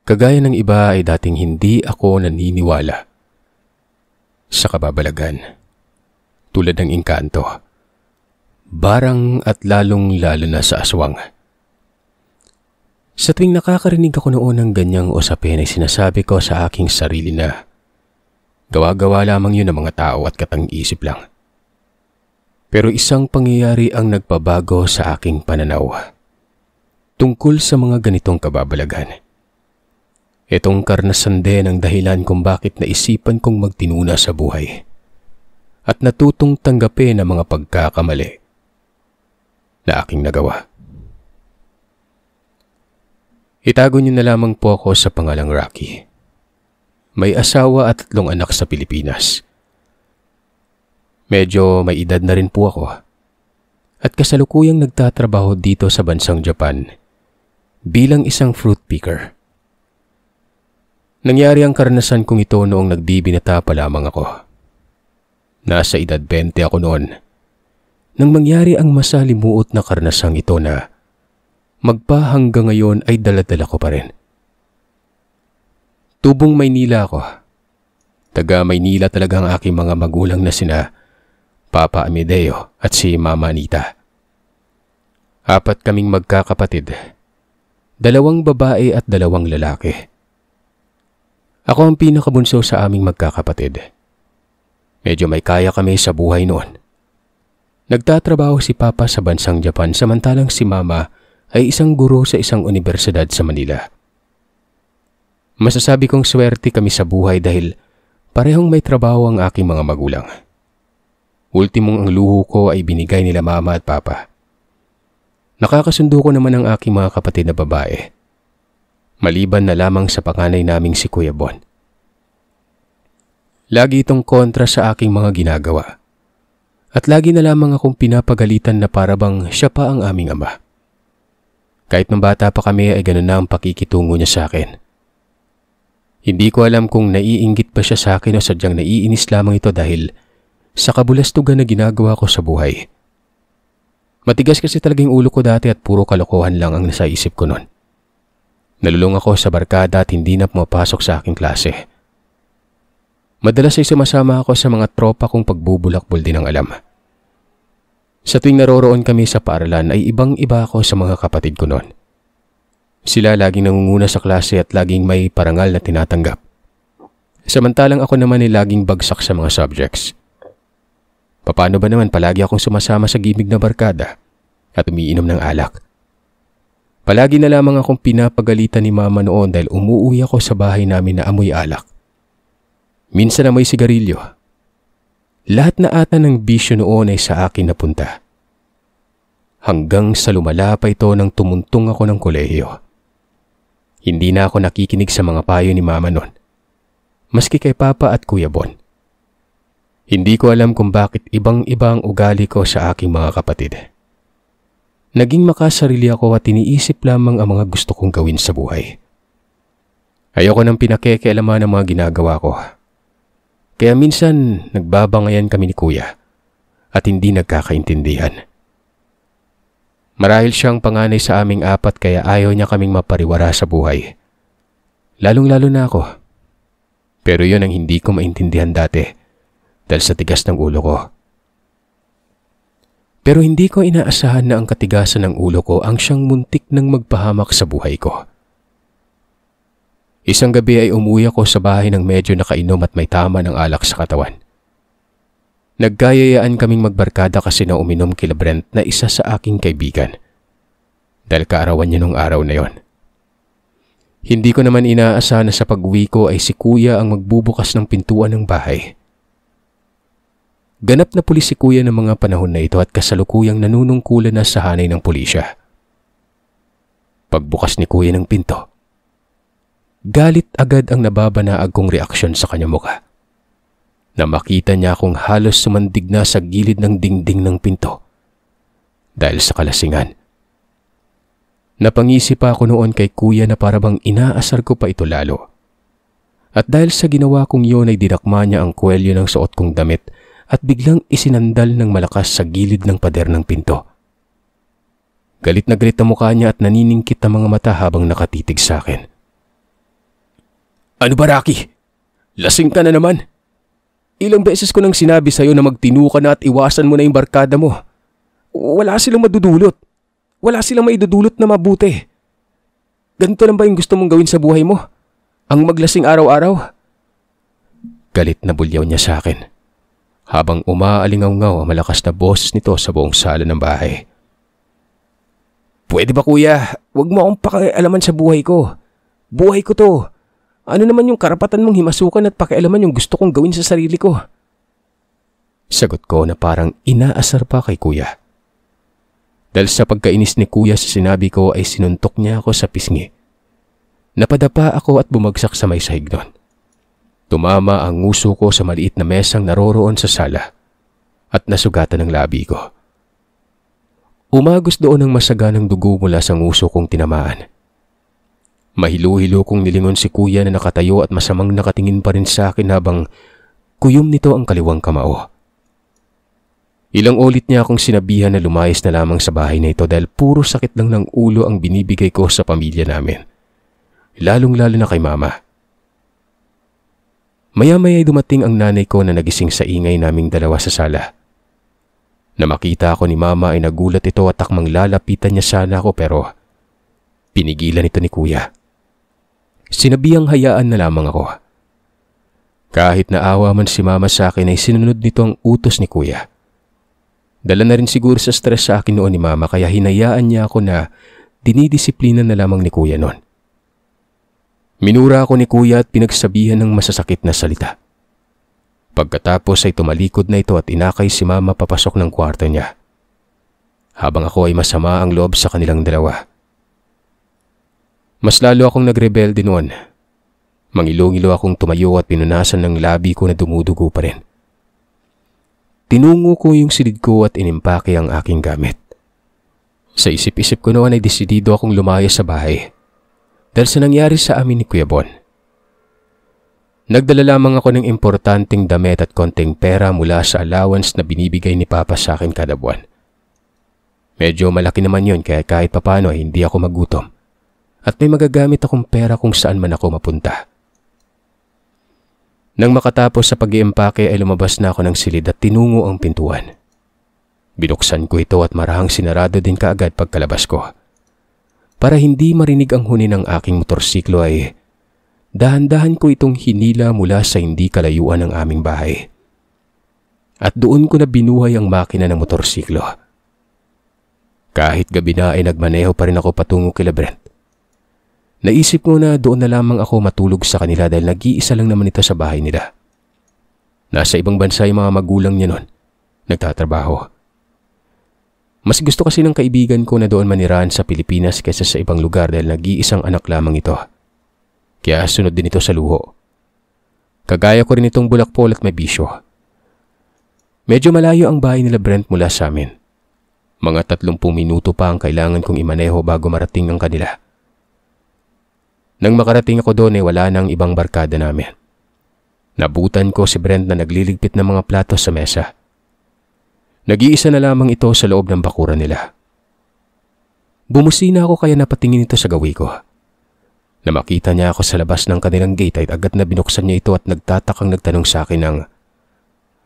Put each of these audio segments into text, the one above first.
Kagaya ng iba ay dating hindi ako naniniwala sa kababalagan. Tulad ng engkanto, barang at lalong-lalo na sa aswang. Sa tuwing nakakarinig ako noon ng ganyang usapin ay sinasabi ko sa aking sarili na gawa-gawa lamang yun ng mga tao at katang-isip lang. Pero isang pangyayari ang nagpabago sa aking pananaw tungkol sa mga ganitong kababalaghan. Itong karanasan din ang dahilan kung bakit naisipan kong magtinuna sa buhay at natutong tanggapin ang mga pagkakamali na aking nagawa. Itago niyo na lamang po ako sa pangalang Rocky. May asawa at 3 anak sa Pilipinas. Medyo may edad na rin po ako at kasalukuyang nagtatrabaho dito sa bansang Japan bilang isang fruit picker. Nangyari ang karanasan kong ito noong nagbibinata pa lamang ako. Nasa edad 20 ako noon nang mangyari ang masalimuot na karanasang ito na magpa hanggang ngayon ay dala-dala ko pa rin. Tubong Maynila ako. Taga Maynila talaga ang aking mga magulang na sina Papa Amedeo at si Mama Anita. 4 kaming magkakapatid, 2 babae at 2 lalaki. Ako ang pinakabunso sa aming magkakapatid. Medyo may kaya kami sa buhay noon. Nagtatrabaho si Papa sa bansang Japan samantalang si Mama ay isang guro sa isang universidad sa Manila. Masasabi kong swerte kami sa buhay dahil parehong may trabaho ang aking mga magulang. Ultimong ang luho ko ay binigay nila Mama at Papa. Nakakasundo ko naman ang aking mga kapatid na babae. Maliban na lamang sa panganay naming si Kuya Bon. Lagi itong kontra sa aking mga ginagawa. At lagi na lamang akong pinapagalitan na parabang siya pa ang aming ama. Kahit nung bata pa kami ay ganun na ang pakikitungo niya sa akin. Hindi ko alam kung naiinggit pa siya sa akin o sadyang naiinis lamang ito dahil sa kabulastugan na ginagawa ko sa buhay. Matigas kasi talagang ulo ko dati at puro kalokohan lang ang nasa isip ko noon. Nalulung ako sa barkada at hindi na pumapasok sa aking klase. Madalas ay sumasama ako sa mga tropa kong pagbubulakbol din ang alam. Sa tuwing naroroon kami sa paaralan ay ibang-iba ako sa mga kapatid ko noon. Sila laging nangunguna sa klase at laging may parangal na tinatanggap. Samantalang ako naman ay laging bagsak sa mga subjects. Paano ba naman palagi akong sumasama sa gimig na barkada at umiinom ng alak? Palagi na lamang akong pinapagalitan ni Mama noon dahil umuuwi ako sa bahay namin na amoy alak. Minsan amoy sigarilyo. Lahat na ata ng bisyo noon ay sa akin napunta. Hanggang sa lumala pa ito nang tumuntong ako ng kolehiyo. Hindi na ako nakikinig sa mga payo ni Mama noon, maski kay Papa at Kuya Bon. Hindi ko alam kung bakit ibang-iba ang ugali ko sa aking mga kapatid. Naging makasarili ako at iniisip lamang ang mga gusto kong gawin sa buhay. Ayoko nang pinakekealaman ang mga ginagawa ko. Kaya minsan nagbabangayan kami ni Kuya at hindi nagkakaintindihan. Marahil siyang panganay sa aming 4 kaya ayaw niya kaming mapariwara sa buhay. Lalong-lalo na ako. Pero yun ang hindi ko maintindihan dati dahil sa tigas ng ulo ko. Pero hindi ko inaasahan na ang katigasan ng ulo ko ang siyang muntik ng magpahamak sa buhay ko. Isang gabi ay umuwi ako sa bahay ng medyo nakainom at may tama ng alak sa katawan. Nagkayayaan kaming magbarkada kasi na uminom kila Brent na isa sa aking kaibigan. Dahil kaarawan niya nung araw na yon. Hindi ko naman inaasahan na sa pag-uwi ko ay si Kuya ang magbubukas ng pintuan ng bahay. Ganap na pulis si Kuya ng mga panahon na ito at kasalukuyang nanunungkulan na sa hanay ng pulisya. Pagbukas ni Kuya ng pinto, galit agad ang nababanaag kong reaksyon sa kanyang mukha. Na makita niya akong halos sumandig na sa gilid ng dingding ng pinto dahil sa kalasingan. Napangisip pa ako noon kay Kuya na parabang inaasar ko pa ito lalo. At dahil sa ginawa kong yun ay dinakma niya ang kwelyo ng suot kong damit at biglang isinandal ng malakas sa gilid ng pader ng pinto. Galit na galit ang mukha niya at naniningkit ang mga mata habang nakatitig sa akin. Ano ba, Rocky? Lasing ka na naman. Ilang beses ko nang sinabi sa'yo na magtinu ka na at iwasan mo na yung barkada mo. Wala silang madudulot. Wala silang maidudulot na mabuti. Ganito lang ba yung gusto mong gawin sa buhay mo? Ang maglasing araw-araw? Galit na bulyaw niya sa akin, habang umaalingaw-ngaw ang malakas na boses nito sa buong sala ng bahay. Pwede ba, kuya? Huwag mo akong pakialaman sa buhay ko. Buhay ko to. Ano naman yung karapatan mong himasukan at pakialaman yung gusto kong gawin sa sarili ko? Sagot ko na parang inaasar pa kay kuya. Dahil sa pagkainis ni kuya sa sinabi ko ay sinuntok niya ako sa pisngi. Napadapa ako at bumagsak sa may sahig nun. Tumama ang nguso ko sa maliit na mesang naroroon sa sala at nasugatan ng labi ko. Umagos doon ang masaganang dugo mula sa nguso kong tinamaan. Mahilo-hilo kong nilingon si kuya na nakatayo at masamang nakatingin pa rin sa akin habang kuyom nito ang kaliwang kamao. Ilang ulit niya akong sinabihan na lumayas na lamang sa bahay na ito dahil puro sakit lang ng ulo ang binibigay ko sa pamilya namin. Lalong-lalo na kay mama. Maya-maya ay dumating ang nanay ko na nagising sa ingay naming dalawa sa sala. Na makita ako ni mama ay nagulat ito at takmang lalapitan niya sana ako pero pinigilan ito ni kuya. Sinabihang hayaan na lamang ako. Kahit naawa man si mama sa akin ay sinunod nito ang utos ni kuya. Dala na rin siguro sa stress sa akin noon ni mama kaya hinayaan niya ako na dinidisiplina na lamang ni kuya noon. Minura ako ni kuya at pinagsabihan ng masasakit na salita. Pagkatapos ay tumalikod na ito at inakay si mama papasok ng kwarto niya. Habang ako ay masama ang loob sa kanilang dalawa. Mas lalo akong nagrebelde noon. Mangilo-ngilo akong tumayo at pinunasan ng labi ko na dumudugo pa rin. Tinungo ko yung silid ko at inimpake ang aking gamit. Sa isip-isip ko noon ay desidido akong lumayas sa bahay. Dahil sa nangyari sa amin ni Kuya Bon. Nagdala lamang ako ng importanteng damit at konting pera mula sa allowance na binibigay ni Papa sa akin kada buwan. Medyo malaki naman yon kaya kahit papano ay hindi ako magutom. At may magagamit akong pera kung saan man ako mapunta. Nang makatapos sa pag-iimpake ay lumabas na ako ng silid at tinungo ang pintuan. Binuksan ko ito at marahang sinarado din kaagad pagkalabas ko. Para hindi marinig ang huni ng aking motorsiklo ay dahan-dahan ko itong hinila mula sa hindi kalayuan ng aming bahay. At doon ko na binuhay ang makina ng motorsiklo. Kahit gabi na ay nagmaneho pa rin ako patungo kila Brent. Naisip ko na doon na lamang ako matulog sa kanila dahil nag-iisa lang naman ito sa bahay nila. Nasa ibang bansa yung mga magulang niya noon. Nagtatrabaho. Mas gusto kasi ng kaibigan ko na doon manirahan sa Pilipinas kaysa sa ibang lugar dahil nag-iisang anak lamang ito. Kaya sunod din ito sa luho. Kagaya ko rin itong bulakpol at may bisyo. Medyo malayo ang bahay nila Brent mula sa amin. Mga 30 minuto pa ang kailangan kong imaneho bago marating ang kanila. Nang makarating ako doon ay wala nang ibang barkada namin. Nabutan ko si Brent na nagliligpit ng mga plato sa mesa. Nag-iisa na lamang ito sa loob ng bakuran nila. Bumusina ako kaya napatingin ito sa gawi ko. Na makita niya ako sa labas ng kanilang gate ay agad na binuksan niya ito at nagtatakang nagtanong sa akin ng,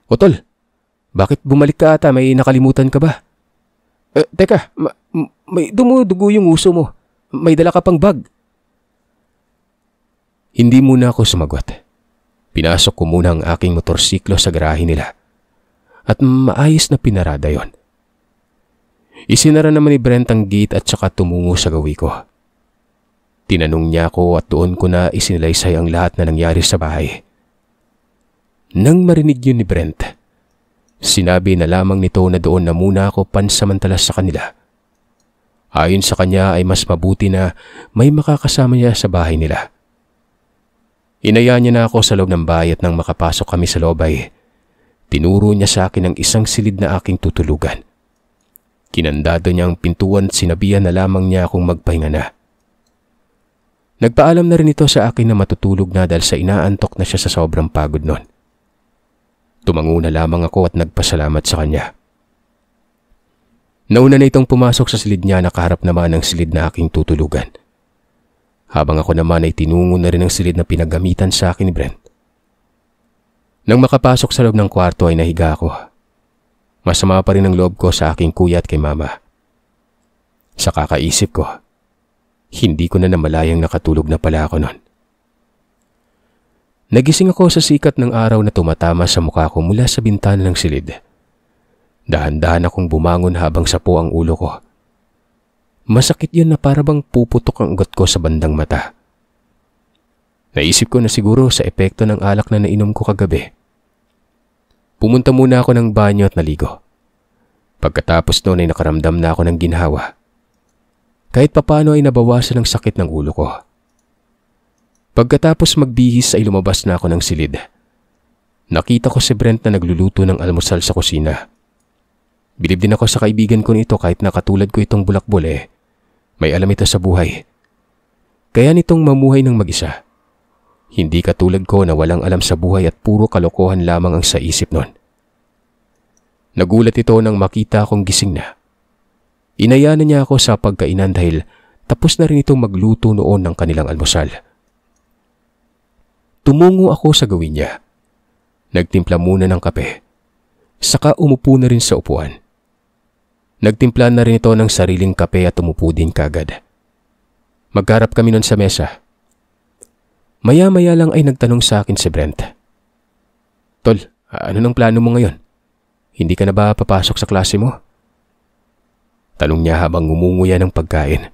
"O tol, bakit bumalik ka ata? May nakalimutan ka ba?" Teka, may dumudugo yung uso mo. May dala ka pang bag." Hindi muna ako sumagot. Pinasok ko muna ang aking motorsiklo sa garahe nila. At maayos na pinarada yon. Isinara naman ni Brent ang gate at saka tumungo sa gawi ko. Tinanong niya ako at doon ko na isinilaysay ang lahat na nangyari sa bahay. Nang marinig yun ni Brent, sinabi na lamang nito na doon na muna ako pansamantala sa kanila. Ayon sa kanya ay mas mabuti na may makakasama niya sa bahay nila. Inaya niya na ako sa loob ng bahay at nang makapasok kami sa loob ay tinuro niya sa akin ang isang silid na aking tutulugan. Kinandado niya ang pintuan at sinabihan na lamang niya akong magpahinga na. Nagpaalam na rin ito sa akin na matutulog na dahil sa inaantok na siya sa sobrang pagod nun. Tumango na lamang ako at nagpasalamat sa kanya. Nauna na itong pumasok sa silid niya na kaharap naman ang silid na aking tutulugan. habang ako naman ay tinungo na rin ang silid na pinagamitan sa akin ni Brent. Nang makapasok sa loob ng kwarto ay nahiga ako. Masama pa rin ang loob ko sa aking kuya at kay mama. Sa kakaisip ko, hindi ko na namalayang nakatulog na pala ako noon. Nagising ako sa sikat ng araw na tumatama sa mukha ko mula sa bintana ng silid. Dahan-dahan akong bumangon habang sapo ang ulo ko. Masakit yun na parabang puputok ang ugat ko sa bandang mata. Naisip ko na siguro sa epekto ng alak na nainom ko kagabi. Pumunta muna ako ng banyo at naligo. Pagkatapos noon ay nakaramdam na ako ng ginhawa. Kahit papano ay nabawasan ang sakit ng ulo ko. Pagkatapos magbihis ay lumabas na ako ng silid. Nakita ko si Brent na nagluluto ng almusal sa kusina. Bilib din ako sa kaibigan ko nito kahit nakatulad ko itong bulakbol may alam ito sa buhay. Kaya nitong mamuhay ng mag-isa. Hindi katulad ko na walang alam sa buhay at puro kalokohan lamang ang sa isip nun. Nagulat ito nang makita akong gising na. Inaya na niya ako sa pagkainan dahil tapos na rin itong magluto noon ng kanilang almusal. Tumungo ako sa gawin niya. Nagtimpla muna ng kape. Saka umupo na rin sa upuan. Nagtimpla na rin ito ng sariling kape at umupo din kagad. Magkarap kami nun sa mesa. Maya-maya lang ay nagtanong sa akin si Brent. Tol, ano nang plano mo ngayon? Hindi ka na ba papasok sa klase mo? Tanong niya habang ngumunguya ng pagkain.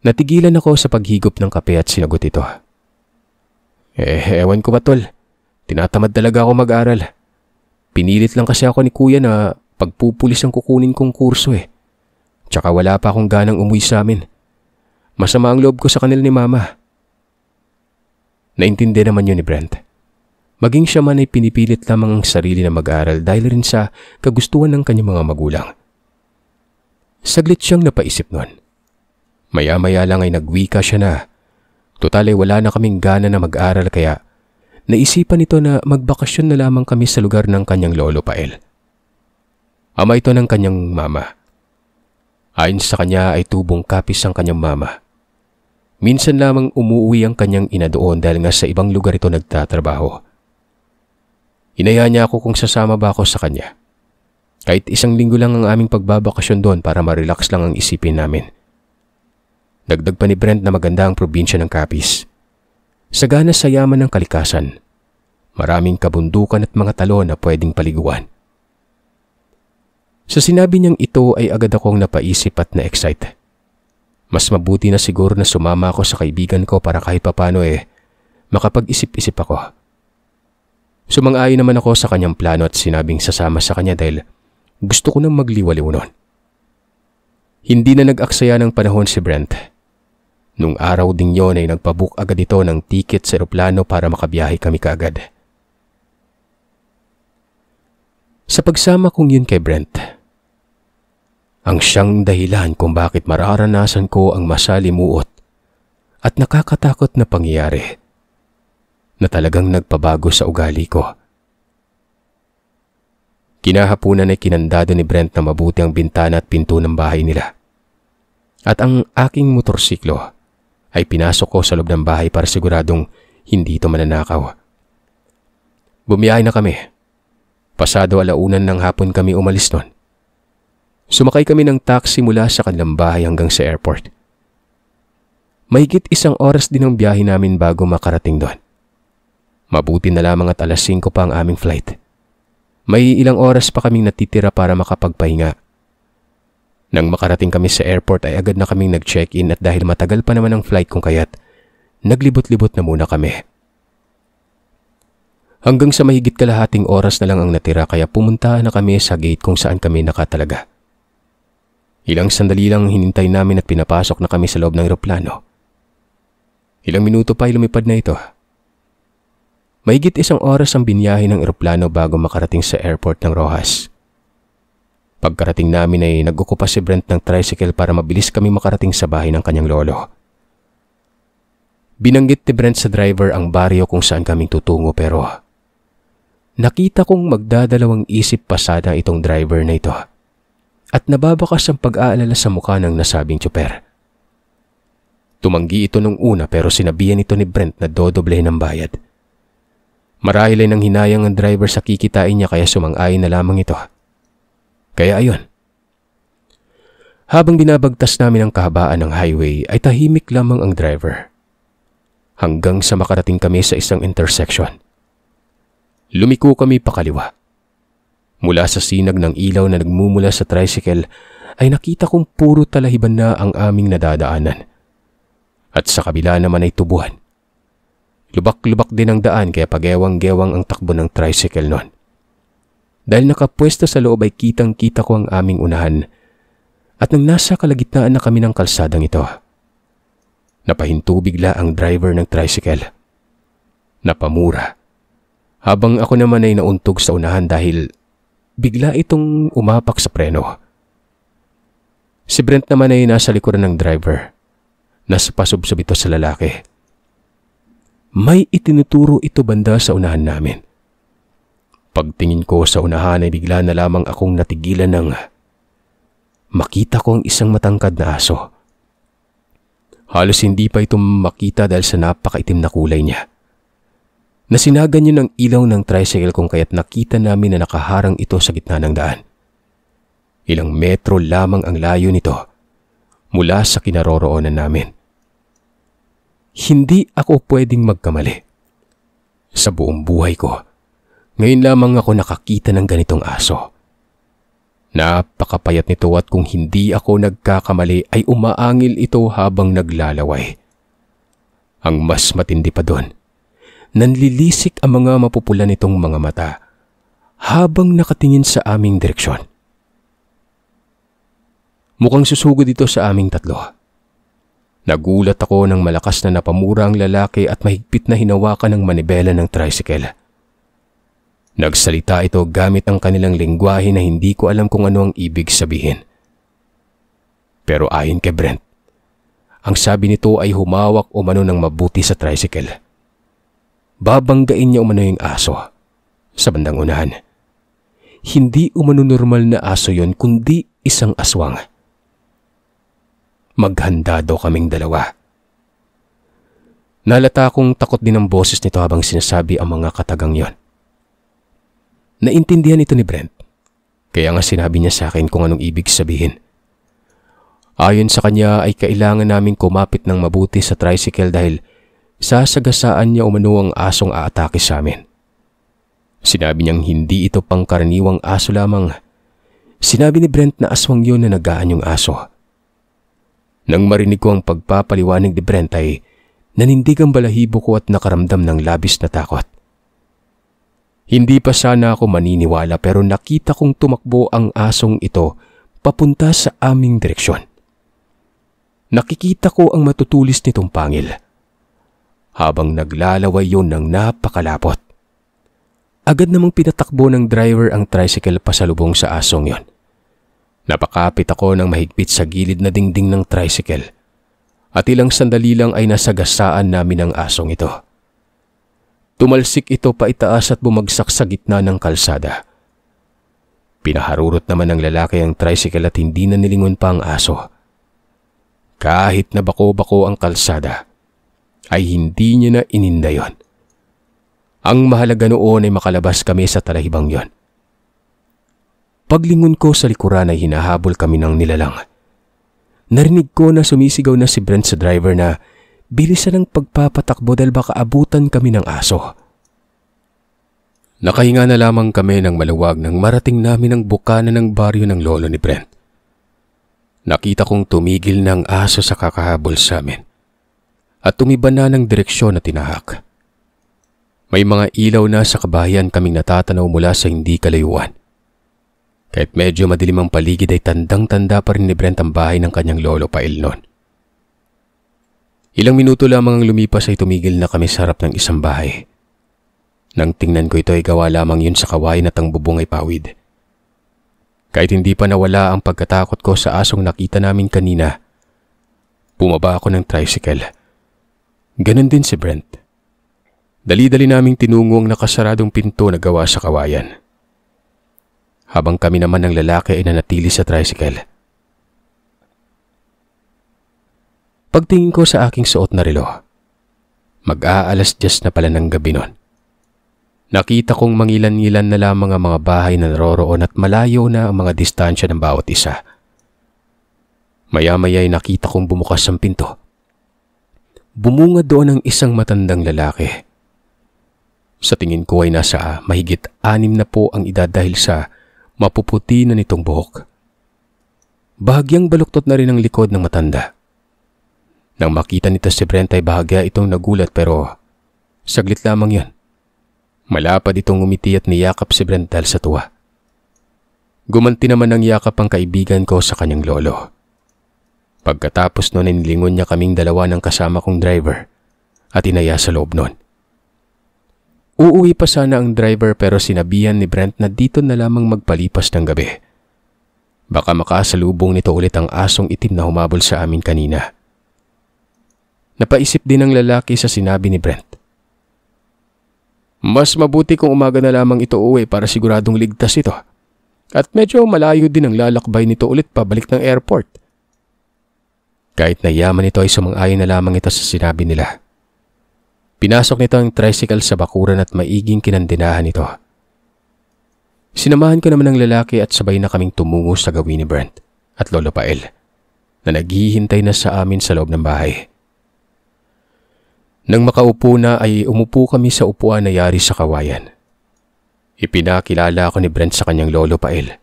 Natigilan ako sa paghigop ng kape at sinagot ito. Ewan ko ba tol? Tinatamad talaga ako mag-aral. Pinilit lang kasi ako ni kuya na pagpupulis ang kukunin kong kurso Tsaka wala pa akong ganang umuwi sa amin. Masama ang loob ko sa kanila ni mama. Naintindi naman yun ni Brent. Maging siya man ay pinipilit lamang ang sarili na mag-aral dahil rin sa kagustuhan ng kanyang mga magulang. Saglit siyang napaisip nun. Maya-maya lang ay nagwika siya na. Total ay wala na kaming gana na mag-aral kaya naisipan nito na magbakasyon na lamang kami sa lugar ng kanyang lolo Pael. Ama ito ng kanyang mama. Ayon sa kanya ay tubong kapis ang kanyang mama. Minsan lamang umuwi ang kanyang ina doon dahil nga sa ibang lugar ito nagtatrabaho. Inaya niya ako kung sasama ba ako sa kanya. Kahit 1 linggo lang ang aming pagbabakasyon doon para ma-relax lang ang isipin namin. Dagdag pa ni Brent na maganda ang probinsya ng Capiz. Sagana sa yaman ng kalikasan. Maraming kabundukan at mga talon na pwedeng paliguan. Sa sinabi niyang ito ay agad akong napaisip at na-excite. Mas mabuti na siguro na sumama ako sa kaibigan ko para kahit papano makapag-isip-isip ako. Sumang-ayon naman ako sa kanyang plano at sinabing sasama sa kanya dahil gusto ko nang magliwaliw noon. Hindi na nag-aksaya ng panahon si Brent. Nung araw ding yon ay nagpabook agad ito ng ticket sa eroplano para makabiyahe kami kaagad. Sa pagsama kong yun kay Brent, ang siyang dahilan kung bakit mararanasan ko ang masalimuot at nakakatakot na pangyayari na talagang nagpabago sa ugali ko. Kinahapunan ay kinandado ni Brent na mabuti ang bintana at pinto ng bahay nila. At ang aking motorsiklo ay pinasok ko sa loob ng bahay para siguradong hindi ito mananakaw. Bumiyahe na kami. Pasado 1:00 ng hapon kami umalis nun. Sumakay kami ng taxi mula sa kanilang bahay hanggang sa airport. Mahigit 1 oras din ang biyahe namin bago makarating doon. Mabuti na lamang at 5:00 pa ang aming flight. May ilang oras pa kaming natitira para makapagpahinga. Nang makarating kami sa airport ay agad na kaming nag-check-in at dahil matagal pa naman ang flight kung kaya't naglibot-libot na muna kami. Hanggang sa mahigit kalahating oras na lang ang natira kaya pumunta na kami sa gate kung saan kami nakatalaga. Ilang sandali lang hinintay namin at pinapasok na kami sa loob ng eroplano. Ilang minuto pa ay lumipad na ito. Mahigit 1 oras ang binyahe ng eroplano bago makarating sa airport ng Roxas. Pagkarating namin ay nag-ukupa si Brent ng tricycle para mabilis kami makarating sa bahay ng kanyang lolo. Binanggit ni Brent sa driver ang baryo kung saan kaming tutungo pero nakita kong magdadalawang isip pasada itong driver na ito at nababakas ang pag-aalala sa mukha ng nasabing tsuper. Tumanggi ito nung una pero sinabihan ito ni Brent na dodoblehin ang bayad. Marahil ay nang hinayang ang driver sa kikitain niya kaya sumang-ayon na lamang ito. Kaya ayon. Habang binabagtas namin ang kahabaan ng highway ay tahimik lamang ang driver. Hanggang sa makarating kami sa isang intersection. Lumiko kami pakaliwa. Mula sa sinag ng ilaw na nagmumula sa tricycle ay nakita kong puro talahiban na ang aming nadadaanan. At sa kabila naman ay tubuhan. Lubak-lubak din ang daan kaya pagewang-gewang ang takbo ng tricycle noon. Dahil nakapwesto sa loob ay kitang-kita ko ang aming unahan at nang nasa kalagitnaan na kami ng kalsadang ito, napahinto bigla ang driver ng tricycle. Napamura. Habang ako naman ay nauntog sa unahan dahil bigla itong umapak sa preno. Si Brent naman ay nasa likuran ng driver. Nasa pasubsob ito sa lalaki. May itinuturo ito banda sa unahan namin. Pagtingin ko sa unahan ay bigla na lamang akong natigilan ng makita ko ang isang matangkad na aso. Halos hindi pa ito makita dahil sa napakaitim na kulay niya. Nasinagan yun ng ilaw ng tricycle kung kaya't nakita namin na nakaharang ito sa gitna ng daan. Ilang metro lamang ang layo nito mula sa kinaroroonan namin. Hindi ako pwedeng magkamali. Sa buong buhay ko, ngayon lamang ako nakakita ng ganitong aso. Napakapayat nito at kung hindi ako nagkakamali ay umaangil ito habang naglalaway. Ang mas matindi pa doon, nanlilisik ang mga mapupula nitong mga mata habang nakatingin sa aming direksyon. Mukhang susugod ito sa aming tatlo. Nagulat ako nang malakas na napamura ang lalaki at mahigpit na hinawakan ng manibela ng tricycle. Nagsalita ito gamit ang kanilang lengguwahe na hindi ko alam kung ano ang ibig sabihin. Pero ayon kay Brent, ang sabi nito ay humawak umano ng mabuti sa tricycle. Babanggain niya umano yung aso sa bandang unahan. Hindi umano normal na aso yon kundi isang aswang. Maghanda daw kaming dalawa. Nalata akong takot din ang boses nito habang sinasabi ang mga katagang yon. Naintindihan ito ni Brent, kaya nga sinabi niya sa akin kung anong ibig sabihin. Ayon sa kanya ay kailangan naming kumapit ng mabuti sa tricycle dahil sasagasaan niya umano ang asong aatake sa amin. Sinabi niyang hindi ito pangkaraniwang aso lamang. Sinabi ni Brent na aswang yun na nagaan yung aso. Nang marinig ko ang pagpapaliwanag ni Brent ay nanindig ang balahibo ko at nakaramdam ng labis na takot. Hindi pa sana ako maniniwala pero nakita kong tumakbo ang asong ito papunta sa aming direksyon. Nakikita ko ang matutulis nitong pangil. Habang naglalaway yun ng napakalapot. Agad namang pinatakbo ng driver ang tricycle pasalubong sa asong yon. Napakapit ako ng mahigpit sa gilid na dingding ng tricycle at ilang sandali lang ay nasagasaan namin ang asong ito. Tumalsik ito paitaas at bumagsak sa gitna ng kalsada. Pinaharurot naman ng lalaki ang tricycle at hindi na nilingon pa ang aso. Kahit na bako-bako ang kalsada, ay hindi niya na ininda yon. Ang mahalaga noon ay makalabas kami sa talahibang yon. Paglingon ko sa likuran ay hinahabol kami ng nilalang. Narinig ko na sumisigaw na si Brent sa driver na bilisan ang pagpapatakbo dahil baka abutan kami ng aso. Nakahinga na lamang kami ng maluwag nang marating namin ang bukana ng baryo ng lolo ni Brent. Nakita kong tumigil ng aso sa kakahabol sa amin at tumiba na ng direksyon na tinahak. May mga ilaw na sa kabahayan kaming natatanaw mula sa hindi kalayuan. Kahit medyo madilim ang paligid ay tandang-tanda pa rin ni Brent ang bahay ng kanyang lolo Pail noon. Ilang minuto lamang ang lumipas ay tumigil na kami sa harap ng isang bahay. Nang tingnan ko ito ay gawa lamang yun sa kawain at ang bubong ay pawid. Kahit hindi pa nawala ang pagkatakot ko sa asong nakita namin kanina, bumaba ako ng tricycle. Ganon din si Brent. Dali-dali naming tinungo ang nakasaradong pinto na gawa sa kawayan. Habang kami naman ng lalaki ay nanatili sa tricycle. Pagtingin ko sa aking suot na relo, mag-aalas 10 na pala ng gabi nun. Nakita kong mangilan-ngilan na lamang ang mga bahay na naroroon at malayo na ang mga distansya ng bawat isa. Maya-maya ay nakita kong bumukas ang pinto. Bumungad doon ang isang matandang lalaki. Sa tingin ko ay nasa mahigit 6 na po ang edad dahil sa mapuputi na nitong buhok. Bahagyang baluktot na rin ang likod ng matanda. Nang makita nito si Brent ay bahagya itong nagulat pero saglit lamang yun. Malapad itong umiti at niyakap si Brent dahil sa tuwa. Gumanti naman ng yakap ang kaibigan ko sa kanyang lolo. Pagkatapos noon nilingon niya kaming dalawa ng kasama kong driver at inaya sa loob noon. Uuwi pa sana ang driver pero sinabihan ni Brent na dito na lamang magpalipas ng gabi. Baka makasalubong nito ulit ang asong itim na humabol sa amin kanina. Napaisip din ang lalaki sa sinabi ni Brent. Mas mabuti kung umaga na lamang ito uwi para siguradong ligtas ito. At medyo malayo din ang lalakbay nito ulit pabalik ng airport. Kahit na yaman ito ay sumang-ayon na lamang ito sa sinabi nila. Pinasok nito ang tricycle sa bakuran at maiging kinandinahan ito. Sinamahan ko naman ang lalaki at sabay na kaming tumungo sa gawin ni Brent at Lolo Pael na naghihintay na sa amin sa loob ng bahay. Nang makaupo na ay umupo kami sa upuan na yari sa kawayan. Ipinakilala ako ni Brent sa kanyang Lolo Pael.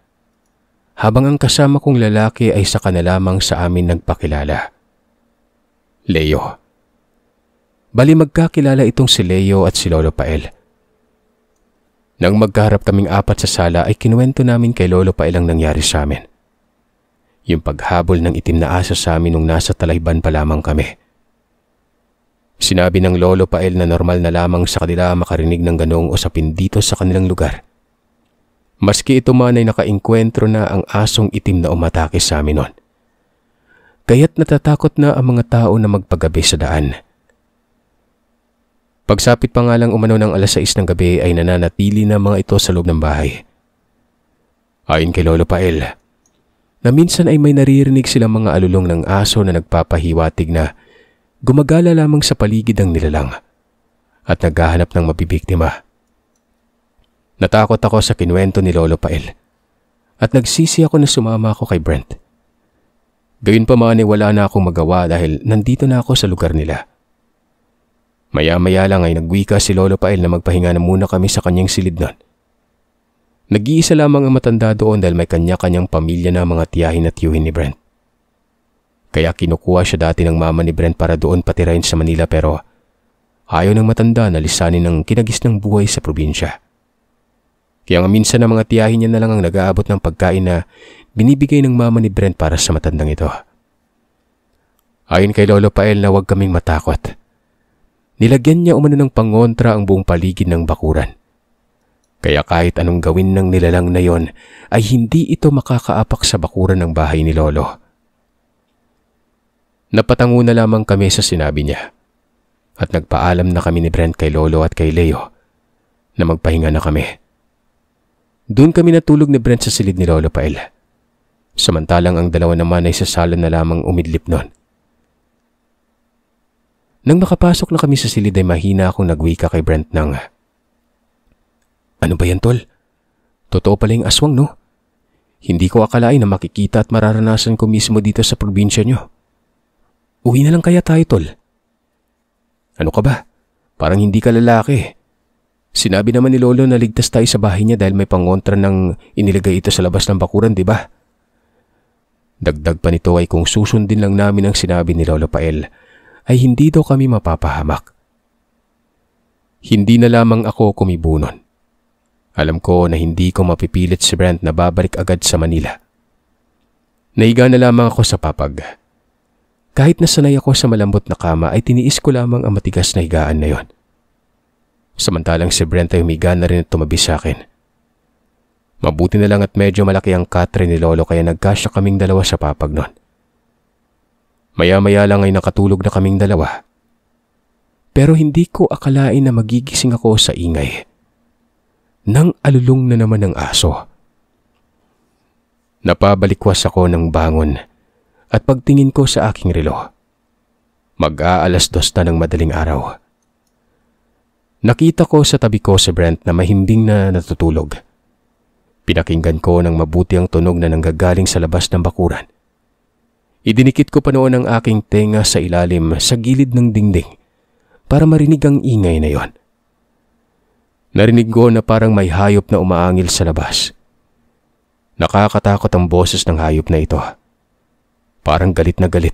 Habang ang kasama kong lalaki ay saka na lamang sa amin nagpakilala. Leo. Bali magkakilala itong si Leo at si Lolo Pael. Nang magkaharap kaming apat sa sala ay kinuwento namin kay Lolo Pael ang nangyari sa amin. Yung paghabol ng itim na aso sa amin nung nasa Talayban pa lamang kami. Sinabi ng Lolo Pael na normal na lamang sa kanila makarinig ng ganong usapin dito sa kanilang lugar. Maski ito man ay nakainkwentro na ang asong itim na umatake sa amin noon. Kaya't natatakot na ang mga tao na magpagabi sa daan. Pagsapit pa nga lang umano ng alas 6 ng gabi ay nananatili na mga ito sa loob ng bahay. Ayon kay Lolo Pael, na minsan ay may naririnig silang mga alulong ng aso na nagpapahiwatig na gumagala lamang sa paligid ng nilalang at naghahanap ng mabibiktima. Natakot ako sa kinuwento ni Lolo Pael at nagsisi ako na sumama ako kay Brent. Gayun pa man ay wala na akong magawa dahil nandito na ako sa lugar nila. Maya-maya lang ay nagwika si Lolo Pael na magpahinga na muna kami sa kanyang silid nun. Nag-iisa lamang ang matanda doon dahil may kanya-kanyang pamilya na mga tiyahin at tiyuhin ni Brent. Kaya kinukuha siya dati ng mama ni Brent para doon patirahin sa Manila pero ayaw ng matanda na lisanin ng kinagisnang buhay sa probinsya. Kaya nga minsan ang mga tiyahin niya na lang ang nag-aabot ng pagkain na binibigay ng mama ni Brent para sa matandang ito. Ayon kay Lolo Pael na huwag kaming matakot. Nilagyan niya umano ng pangontra ang buong paligid ng bakuran. Kaya kahit anong gawin ng nilalang na yon ay hindi ito makakaapak sa bakuran ng bahay ni Lolo. Napatango na lamang kami sa sinabi niya at nagpaalam na kami ni Brent kay Lolo at kay Leo na magpahinga na kami. Doon kami natulog ni Brent sa silid ni Lolo Pael. Samantalang ang dalawa naman ay sa sala na lamang umidlip noon. Nang makapasok na kami sa silid ay mahina akong nagwika kay Brent ng, "Ano ba yan, tol? Totoo pala yung aswang, no? Hindi ko akalain na makikita at mararanasan ko mismo dito sa probinsya nyo. Uwi na lang kaya tayo, tol." "Ano ka ba? Parang hindi ka lalaki. Sinabi naman ni Lolo na ligtas tayo sa bahay niya dahil may pangontra ng inilagay ito sa labas ng bakuran, di ba?" Dagdag pa nito ay kung susundin lang namin ang sinabi ni Lolo Pael ay hindi daw kami mapapahamak. Hindi na lamang ako kumibunon. Alam ko na hindi ko mapipilit si Brent na babalik agad sa Manila. Naiga na lamang ako sa papag. Kahit nasanay ako sa malambot na kama ay tiniis ko lamang ang matigas na higaan na yon. Samantalang si Brent ay humiga na rin at tumabi sa akin. Mabuti na lang at medyo malaki ang katre ni Lolo kaya nagkasya kaming dalawa sa papag nun. Maya-maya lang ay nakatulog na kaming dalawa. Pero hindi ko akalain na magigising ako sa ingay. Nang alulong na naman ng aso. Napabalikwas ako ng bangon at pagtingin ko sa aking relo. Mag-aalas 2 na ng madaling araw. Nakita ko sa tabi ko si Brent na mahimbing na natutulog. Pinakinggan ko ng mabuti ang tunog na nanggagaling sa labas ng bakuran. Idinikit ko pa noon ang aking tenga sa ilalim sa gilid ng dingding para marinig ang ingay na yon. Narinig ko na parang may hayop na umaangil sa labas. Nakakatakot ang boses ng hayop na ito. Parang galit na galit.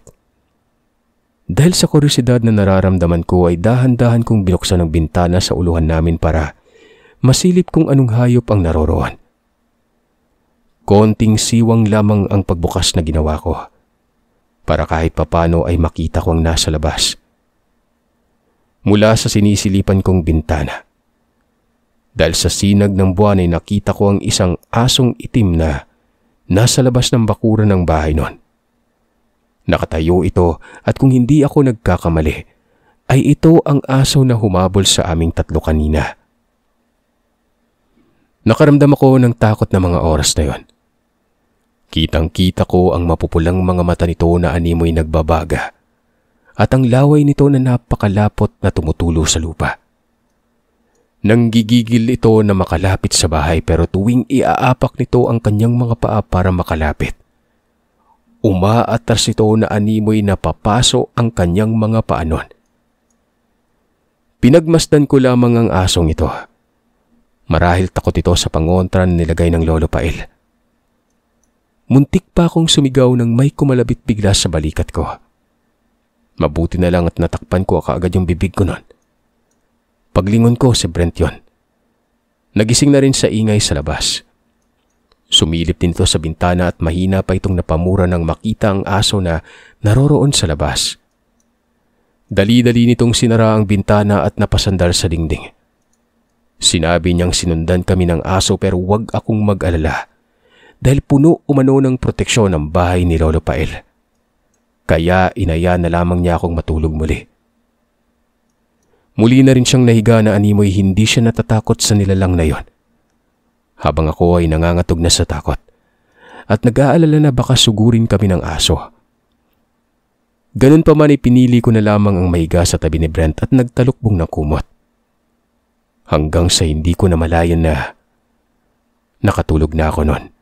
Dahil sa kuryosidad na nararamdaman ko ay dahan-dahan kong binuksan ang bintana sa uluhan namin para masilip kung anong hayop ang naroroon. Konting siwang lamang ang pagbukas na ginawa ko para kahit papano ay makita ko ang nasa labas. Mula sa sinisilipan kong bintana, dahil sa sinag ng buwan ay nakita ko ang isang asong itim na nasa labas ng bakuran ng bahay noon. Nakatayo ito at kung hindi ako nagkakamali, ay ito ang aso na humabol sa aming tatlo kanina. Nakaramdam ako ng takot na mga oras na yon. Kitang-kita ko ang mapupulang mga mata nito na animoy nagbabaga at ang laway nito na napakalapot na tumutulo sa lupa. Nanggigigil ito na makalapit sa bahay pero tuwing iaapak nito ang kanyang mga paa para makalapit, umaatras ito na animoy na papaso ang kanyang mga paanon. Pinagmasdan ko lamang ang asong ito. Marahil takot ito sa pangontra na nilagay ng Lolo Pail. Muntik pa akong sumigaw nang may kumalabit bigla sa balikat ko. Mabuti na lang at natakpan ko kaagad yung bibig ko noon. Paglingon ko si Brent yon. Nagising na rin sa ingay sa labas. Sumilip din ito sa bintana at mahina pa itong napamura nang makita ang aso na naroroon sa labas. Dali-dali nitong sinara ang bintana at napasandal sa dingding. Sinabi niyang sinundan kami ng aso pero huwag akong mag-alala dahil puno umano ng proteksyon ang bahay ni Lolo Pail. Kaya inaya na lamang niya akong matulog muli. Muli na rin siyang nahiga na animoy hindi siya natatakot sa nilalang na yon. Habang ako ay nangangatog na sa takot at nag-aalala na baka sugurin kami ng aso. Ganun pa man ay pinili ko na lamang ang mahiga sa tabi ni Brent at nagtalukbong ng kumot. Hanggang sa hindi ko namalayan na nakatulog na ako noon.